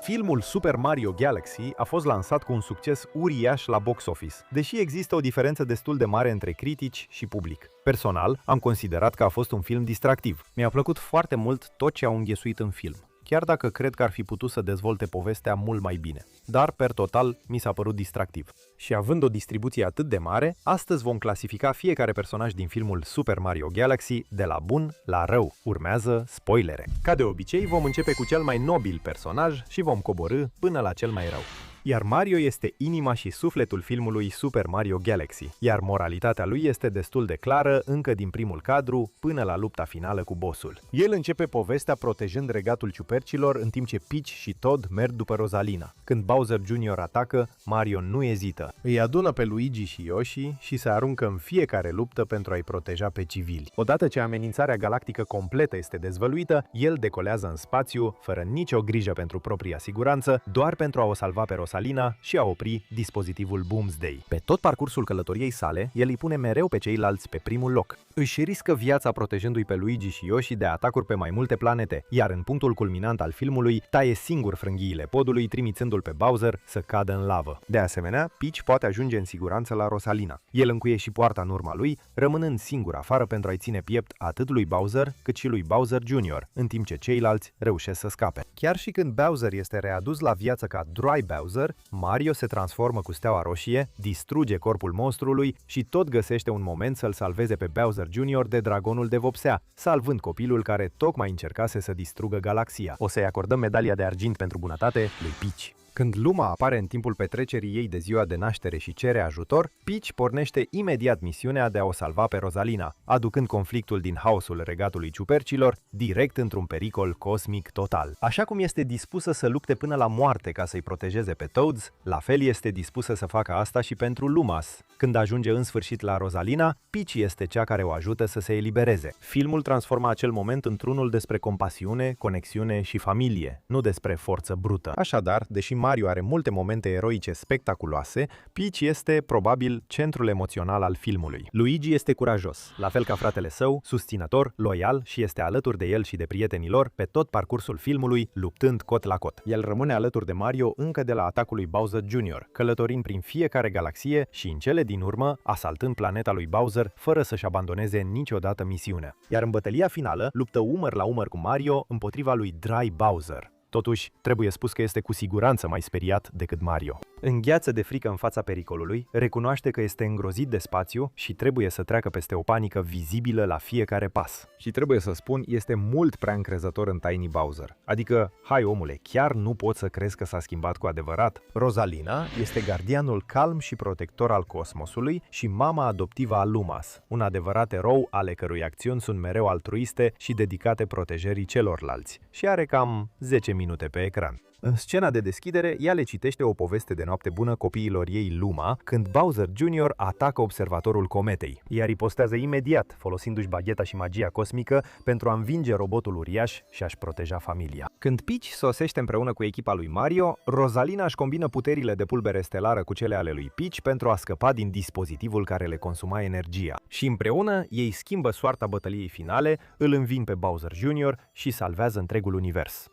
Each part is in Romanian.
Filmul Super Mario Galaxy a fost lansat cu un succes uriaș la box office, deși există o diferență destul de mare între critici și public. Personal, am considerat că a fost un film distractiv. Mi-a plăcut foarte mult tot ce au înghesuit în film, chiar dacă cred că ar fi putut să dezvolte povestea mult mai bine. Dar, per total, mi s-a părut distractiv. Și având o distribuție atât de mare, astăzi vom clasifica fiecare personaj din filmul Super Mario Galaxy de la bun la rău. Urmează spoilere. Ca de obicei, vom începe cu cel mai nobil personaj și vom coborî până la cel mai rău. Iar Mario este inima și sufletul filmului Super Mario Galaxy, iar moralitatea lui este destul de clară încă din primul cadru până la lupta finală cu bossul. El începe povestea protejând regatul ciupercilor în timp ce Peach și Toad merg după Rosalina. Când Bowser Jr. atacă, Mario nu ezită. Îi adună pe Luigi și Yoshi și se aruncă în fiecare luptă pentru a-i proteja pe civili. Odată ce amenințarea galactică completă este dezvăluită, el decolează în spațiu, fără nicio grijă pentru propria siguranță, doar pentru a o salva pe Rosalina și a opri dispozitivul Boomsday. Pe tot parcursul călătoriei sale, el îi pune mereu pe ceilalți pe primul loc. Își riscă viața protejându-i pe Luigi și Yoshi de atacuri pe mai multe planete, iar în punctul culminant al filmului, taie singur frânghiile podului, trimițându-l pe Bowser să cadă în lavă. De asemenea, Peach poate ajunge în siguranță la Rosalina. El încuie și poarta în urma lui, rămânând singur afară pentru a-i ține piept atât lui Bowser cât și lui Bowser Jr., în timp ce ceilalți reușesc să scape. Chiar și când Bowser este readus la viață ca Dry Bowser, Mario se transformă cu steaua roșie, distruge corpul monstrului și tot găsește un moment să-l salveze pe Bowser Jr. de dragonul de vopsea, salvând copilul care tocmai încercase să distrugă galaxia. O să-i acordăm medalia de argint pentru bunătate lui Peach. Când Luma apare în timpul petrecerii ei de ziua de naștere și cere ajutor, Peach pornește imediat misiunea de a o salva pe Rosalina, aducând conflictul din haosul regatului ciupercilor direct într-un pericol cosmic total. Așa cum este dispusă să lupte până la moarte ca să-i protejeze pe Toads, la fel este dispusă să facă asta și pentru Lumas. Când ajunge în sfârșit la Rosalina, Peach este cea care o ajută să se elibereze. Filmul transformă acel moment într-unul despre compasiune, conexiune și familie, nu despre forță brută. Așadar, deși Mario are multe momente eroice spectaculoase, Peach este, probabil, centrul emoțional al filmului. Luigi este curajos, la fel ca fratele său, susținător, loial și este alături de el și de prietenii lor pe tot parcursul filmului, luptând cot la cot. El rămâne alături de Mario încă de la atacul lui Bowser Jr., călătorind prin fiecare galaxie și, în cele din urmă, asaltând planeta lui Bowser fără să-și abandoneze niciodată misiunea. Iar în bătălia finală, luptă umăr la umăr cu Mario împotriva lui Dry Bowser. Totuși, trebuie spus că este cu siguranță mai speriat decât Mario. Îngheață de frică în fața pericolului, recunoaște că este îngrozit de spațiu și trebuie să treacă peste o panică vizibilă la fiecare pas. Și trebuie să spun, este mult prea încrezător în Tiny Bowser. Adică, hai omule, chiar nu poți să crezi că s-a schimbat cu adevărat? Rosalina este gardianul calm și protector al cosmosului și mama adoptivă a Lumas, un adevărat erou ale cărui acțiuni sunt mereu altruiste și dedicate protejării celorlalți. Și are cam 10 minute pe ecran. În scena de deschidere, ea le citește o poveste de noapte bună copiilor ei Luma, când Bowser Jr. atacă observatorul cometei, iar îi postează imediat, folosindu-și bagheta și magia cosmică pentru a învinge robotul uriaș și a-și proteja familia. Când Peach sosește împreună cu echipa lui Mario, Rosalina își combină puterile de pulbere stelară cu cele ale lui Peach pentru a scăpa din dispozitivul care le consuma energia. Și împreună, ei schimbă soarta bătăliei finale, îl învin pe Bowser Jr. și salvează întregul univers.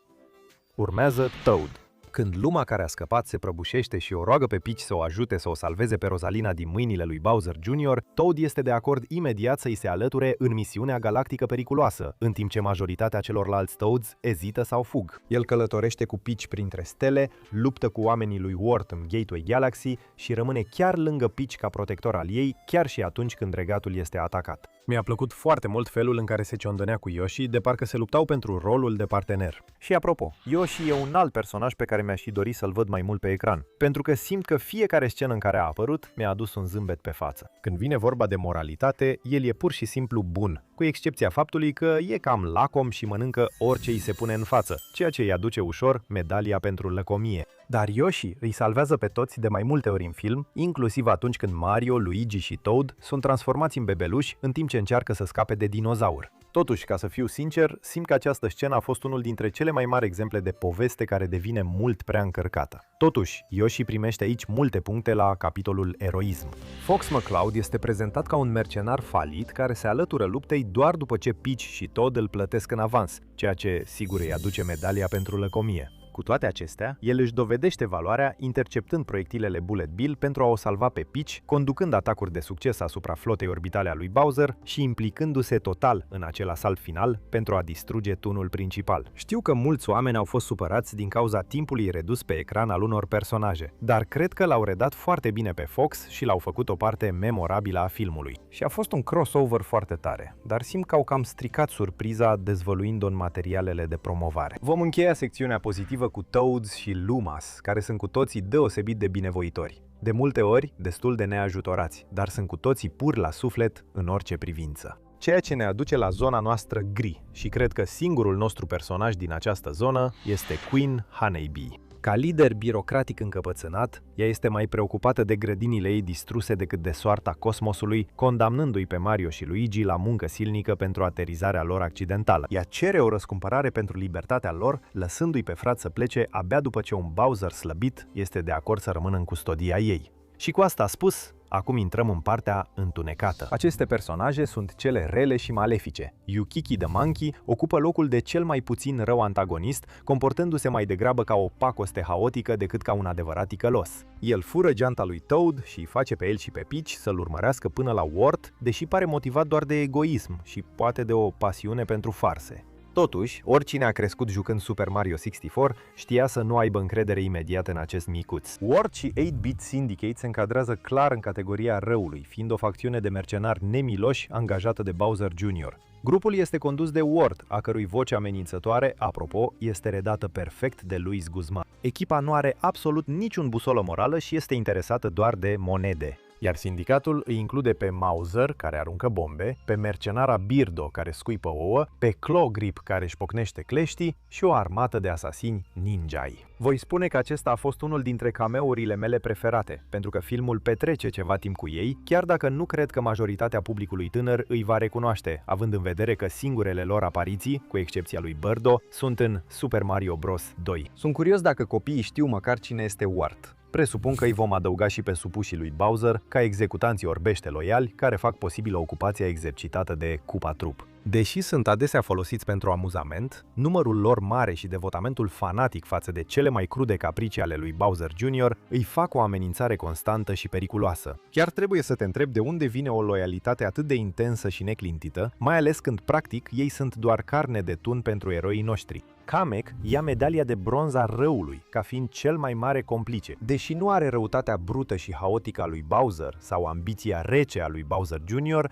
Urmează Toad. Când Luma care a scăpat se prăbușește și o roagă pe Peach să o ajute să o salveze pe Rosalina din mâinile lui Bowser Jr., Toad este de acord imediat să-i se alăture în misiunea galactică periculoasă, în timp ce majoritatea celorlalți Toads ezită sau fug. El călătorește cu Peach printre stele, luptă cu oamenii lui Wart în Gateway Galaxy și rămâne chiar lângă Peach ca protector al ei, chiar și atunci când regatul este atacat. Mi-a plăcut foarte mult felul în care se ciondănea cu Yoshi, de parcă se luptau pentru rolul de partener. Și apropo, Yoshi e un alt personaj pe care mi-aș fi dorit să-l văd mai mult pe ecran, pentru că simt că fiecare scenă în care a apărut mi-a adus un zâmbet pe față. Când vine vorba de moralitate, el e pur și simplu bun, cu excepția faptului că e cam lacom și mănâncă orice îi se pune în față, ceea ce îi aduce ușor medalia pentru lăcomie. Dar Yoshi îi salvează pe toți de mai multe ori în film, inclusiv atunci când Mario, Luigi și Toad sunt transformați în bebeluși în timp ce încearcă să scape de dinozaur. Totuși, ca să fiu sincer, simt că această scenă a fost unul dintre cele mai mari exemple de poveste care devine mult prea încărcată. Totuși, Yoshi primește aici multe puncte la capitolul eroism. Fox McCloud este prezentat ca un mercenar falit care se alătură luptei doar după ce Peach și Toad îl plătesc în avans, ceea ce sigur îi aduce medalia pentru lăcomie. Cu toate acestea, el își dovedește valoarea interceptând proiectilele Bullet Bill pentru a o salva pe Peach, conducând atacuri de succes asupra flotei orbitale a lui Bowser și implicându-se total în acel asalt final pentru a distruge tunul principal. Știu că mulți oameni au fost supărați din cauza timpului redus pe ecran al unor personaje, dar cred că l-au redat foarte bine pe Fox și l-au făcut o parte memorabilă a filmului. Și a fost un crossover foarte tare, dar simt că au cam stricat surpriza dezvăluind-o în materialele de promovare. Vom încheia secțiunea pozitivă cu Toads și Lumas, care sunt cu toții deosebit de binevoitori. De multe ori, destul de neajutorați, dar sunt cu toții pur la suflet în orice privință. Ceea ce ne aduce la zona noastră gri și cred că singurul nostru personaj din această zonă este Queen Honeybee. Ca lider birocratic încăpățânat, ea este mai preocupată de grădinile ei distruse decât de soarta cosmosului, condamnându-i pe Mario și Luigi la muncă silnică pentru aterizarea lor accidentală. Ea cere o răscumpărare pentru libertatea lor, lăsându-i pe frați să plece abia după ce un Bowser slăbit este de acord să rămână în custodia ei. Și cu asta spus, acum intrăm în partea întunecată. Aceste personaje sunt cele rele și malefice. Yukiki the Monkey ocupă locul de cel mai puțin rău antagonist, comportându-se mai degrabă ca o pacoste haotică decât ca un adevărat ticălos. El fură geanta lui Toad și îi face pe el și pe Peach să-l urmărească până la Wart, deși pare motivat doar de egoism și poate de o pasiune pentru farse. Totuși, oricine a crescut jucând Super Mario 64 știa să nu aibă încredere imediat în acest micuț. Wart și 8-Bit Syndicate se încadrează clar în categoria răului, fiind o facțiune de mercenari nemiloși angajată de Bowser Jr. Grupul este condus de Wart, a cărui voce amenințătoare, apropo, este redată perfect de Luis Guzman. Echipa nu are absolut niciun busolă morală și este interesată doar de monede. Iar sindicatul îi include pe Mauser, care aruncă bombe, pe mercenara Birdo, care scuipă ouă, pe Claw Grip, care își pocnește cleștii și o armată de asasini ninjai. Voi spune că acesta a fost unul dintre cameurile mele preferate, pentru că filmul petrece ceva timp cu ei, chiar dacă nu cred că majoritatea publicului tânăr îi va recunoaște, având în vedere că singurele lor apariții, cu excepția lui Birdo, sunt în Super Mario Bros. 2. Sunt curios dacă copiii știu măcar cine este Wart. Presupun că îi vom adăuga și pe supușii lui Bowser ca executanții orbește loiali care fac posibilă ocupația exercitată de Koopa Troop. Deși sunt adesea folosiți pentru amuzament, numărul lor mare și devotamentul fanatic față de cele mai crude capricii ale lui Bowser Jr. îi fac o amenințare constantă și periculoasă. Chiar trebuie să te întrebi de unde vine o loialitate atât de intensă și neclintită, mai ales când, practic, ei sunt doar carne de tun pentru eroii noștri. Kamek ia medalia de bronz a răului, ca fiind cel mai mare complice. Deși nu are răutatea brută și haotică a lui Bowser sau ambiția rece a lui Bowser Jr.,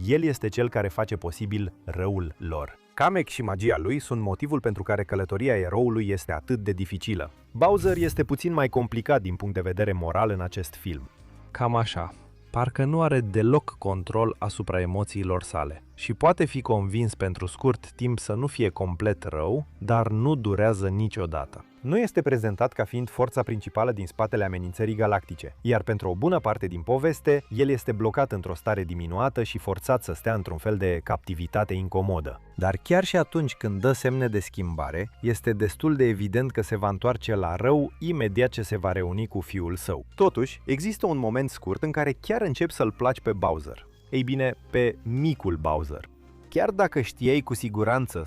el este cel care face posibil răul lor. Kamek și magia lui sunt motivul pentru care călătoria eroului este atât de dificilă. Bowser este puțin mai complicat din punct de vedere moral în acest film. Cam așa. Parcă nu are deloc control asupra emoțiilor sale și poate fi convins pentru scurt timp să nu fie complet rău, dar nu durează niciodată. Nu este prezentat ca fiind forța principală din spatele amenințării galactice, iar pentru o bună parte din poveste, el este blocat într-o stare diminuată și forțat să stea într-un fel de captivitate incomodă. Dar chiar și atunci când dă semne de schimbare, este destul de evident că se va întoarce la rău imediat ce se va reuni cu fiul său. Totuși, există un moment scurt în care chiar începi să-l placi pe Bowser. Ei bine, pe micul Bowser. Chiar dacă știai cu siguranță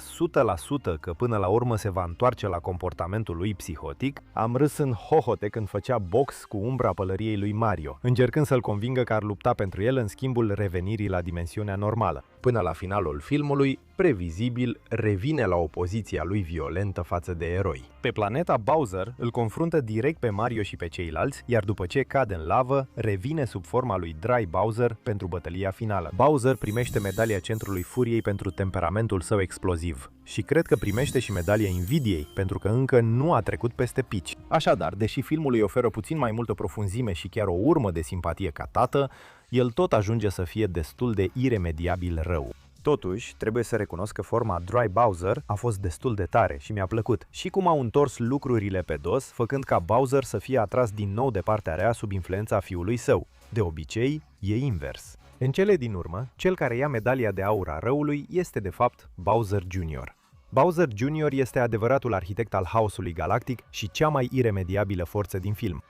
100% că până la urmă se va întoarce la comportamentul lui psihotic, am râs în hohote când făcea box cu umbra pălăriei lui Mario, încercând să-l convingă că ar lupta pentru el în schimbul revenirii la dimensiunea normală. Până la finalul filmului, previzibil, revine la opoziția lui violentă față de eroi. Pe planeta, Bowser îl confruntă direct pe Mario și pe ceilalți, iar după ce cade în lavă, revine sub forma lui Dry Bowser pentru bătălia finală. Bowser primește medalia Centrului Furiei pentru temperamentul său exploziv și cred că primește și medalia Invidiei, pentru că încă nu a trecut peste Peach. Așadar, deși filmul îi oferă puțin mai multă profunzime și chiar o urmă de simpatie ca tată, el tot ajunge să fie destul de iremediabil rău. Totuși, trebuie să recunosc că forma Dry Bowser a fost destul de tare și mi-a plăcut, și cum au întors lucrurile pe dos, făcând ca Bowser să fie atras din nou de partea rea sub influența fiului său. De obicei, e invers. În cele din urmă, cel care ia medalia de aur a răului este de fapt Bowser Jr. Bowser Jr. este adevăratul arhitect al haosului galactic și cea mai iremediabilă forță din film.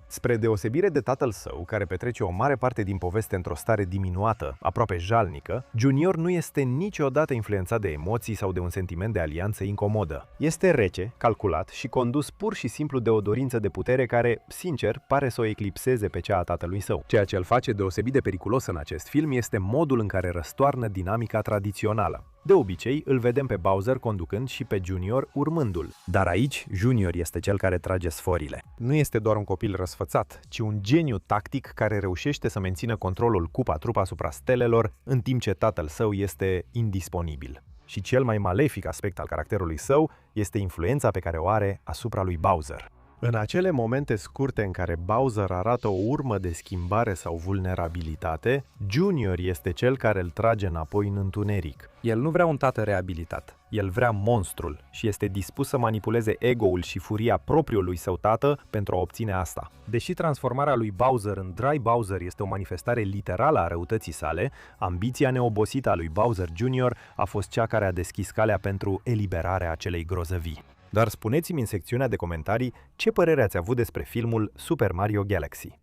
Spre deosebire de tatăl său, care petrece o mare parte din poveste într-o stare diminuată, aproape jalnică, Junior nu este niciodată influențat de emoții sau de un sentiment de alianță incomodă. Este rece, calculat și condus pur și simplu de o dorință de putere care, sincer, pare să o eclipseze pe cea a tatălui său. Ceea ce îl face deosebit de periculos în acest film este modul în care răstoarnă dinamica tradițională. De obicei, îl vedem pe Bowser conducând și pe Junior urmându-l. Dar aici, Junior este cel care trage sforile. Nu este doar un copil răsfățat, ci un geniu tactic care reușește să mențină controlul cupa-trup asupra stelelor, în timp ce tatăl său este indisponibil. Și cel mai malefic aspect al caracterului său este influența pe care o are asupra lui Bowser. În acele momente scurte în care Bowser arată o urmă de schimbare sau vulnerabilitate, Junior este cel care îl trage înapoi în întuneric. El nu vrea un tată reabilitat, el vrea monstrul și este dispus să manipuleze ego-ul și furia propriului său tată pentru a obține asta. Deși transformarea lui Bowser în Dry Bowser este o manifestare literală a răutății sale, ambiția neobosită a lui Bowser Jr. a fost cea care a deschis calea pentru eliberarea acelei grozăvii. Dar spuneți-mi în secțiunea de comentarii ce părere ați avut despre filmul Super Mario Galaxy.